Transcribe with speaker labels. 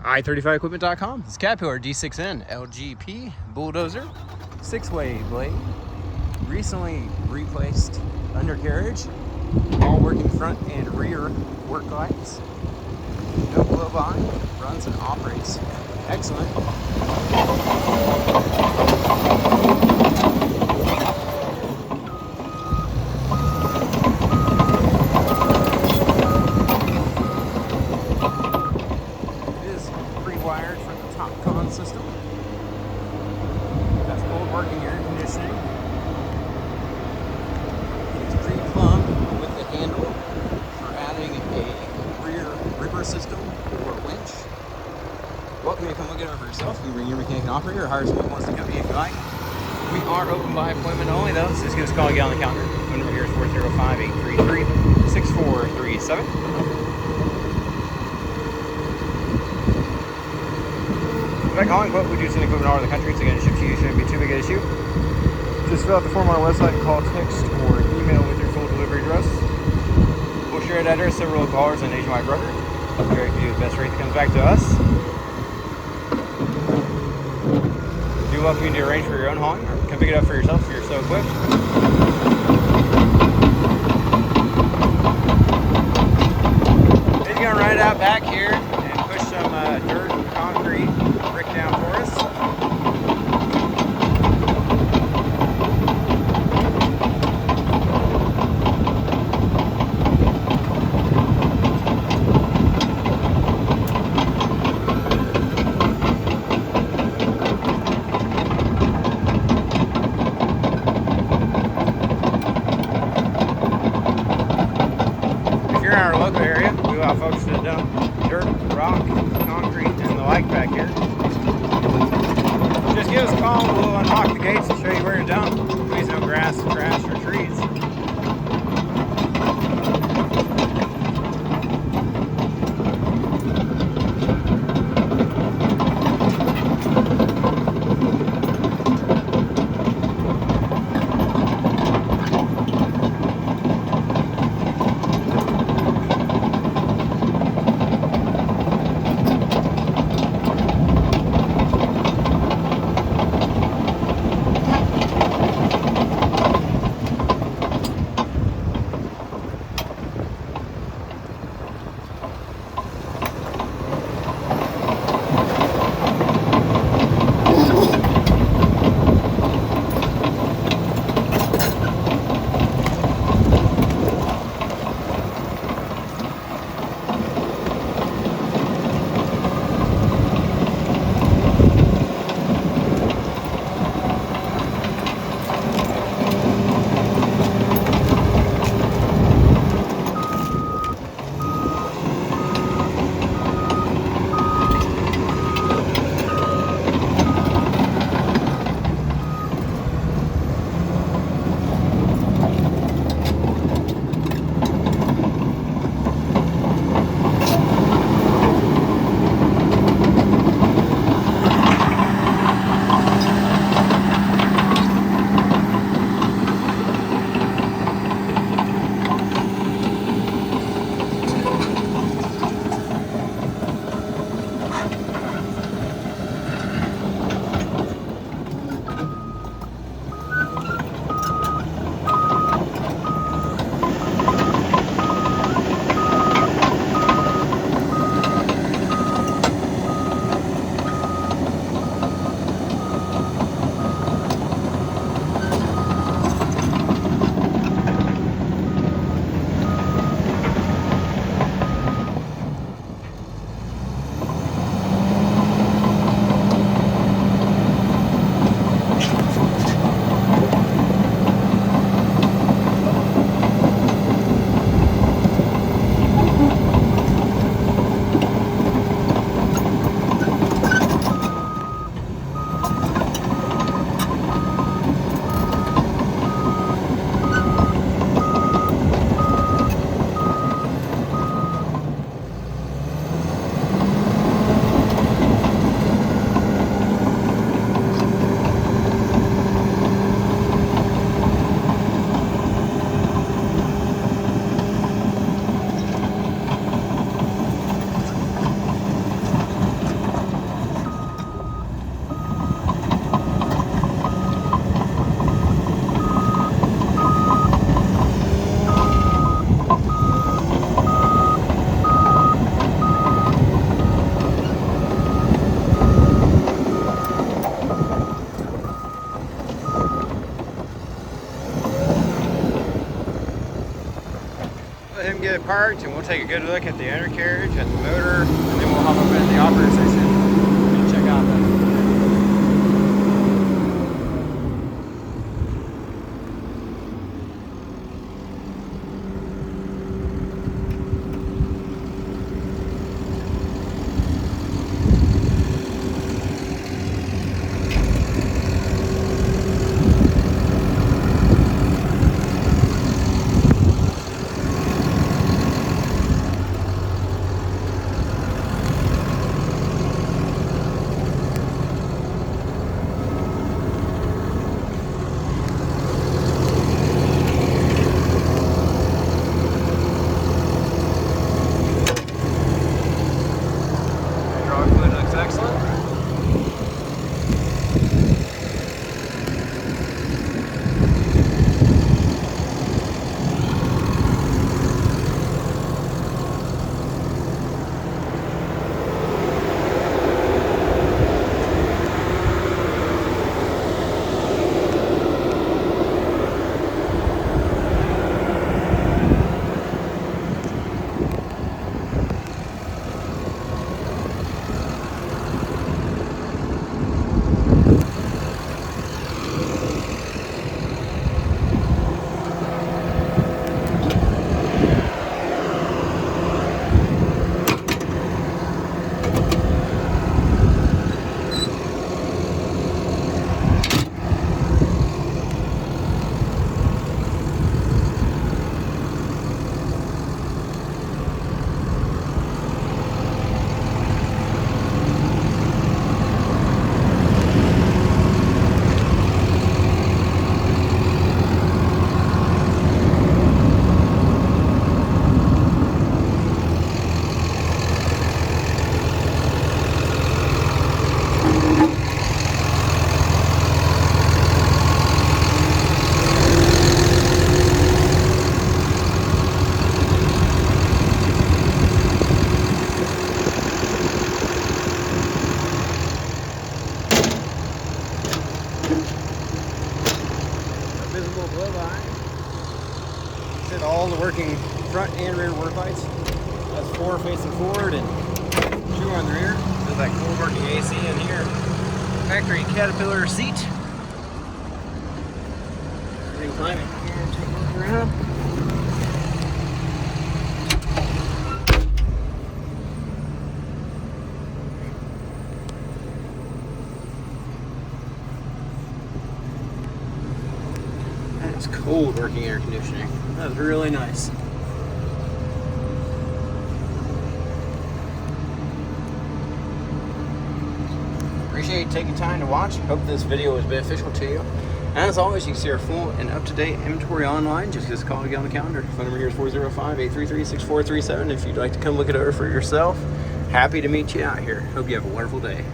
Speaker 1: I35equipment.com. It's Caterpillar D6N LGP Bulldozer 6-way blade. Recently replaced undercarriage. All working front and rear work lights. No glow on. Runs and operates excellent. Wired for the top con system. That's cold working air conditioning. It's pre-plumbed with the handle for adding a rear ripper system or winch. Welcome to come look it over for yourself. You can bring your mechanic and operator or hire someone who wants to come to you if you like. We are open by appointment only though, so just give us a call and get on the counter. Phone number here is 405-833-6437. If I call and quote, we do send equipment all over the country. It's again, ship to you shouldn't be too big an issue. Just fill out the form on our website and call, text, or email with your full delivery address. We'll share that address, several callers, and nationwide broker. Very do the best rate that comes back to us. Do welcome you to arrange for your own hauling, or come pick it up for yourself if you're so equipped. He's gonna ride out back here and push some dirt and concrete brick down for us. If you're in our local area, we have folks that dump dirt, rock, concrete, and the like back here. Just give us a call, we'll unlock the gates and show you where to dump. Please no grass, trash, or trees. parked, and we'll take a good look at the undercarriage, at the motor, and then we'll hop up into the operator section and check out that. Excellent. Visible blow by. Set all the working front and rear work lights. That's 4 facing forward and 2 on the rear. There's that cool working AC in here. Factory Caterpillar seat. We can climb it here and take a look around. It's cold working air conditioning. That's really nice. Appreciate you taking time to watch. Hope this video was beneficial to you. As always, you can see our full and up-to-date inventory online. Just give us a call to get on the calendar. Phone number here is 405-833-6437 if you'd like to come look it over for yourself. Happy to meet you out here. Hope you have a wonderful day.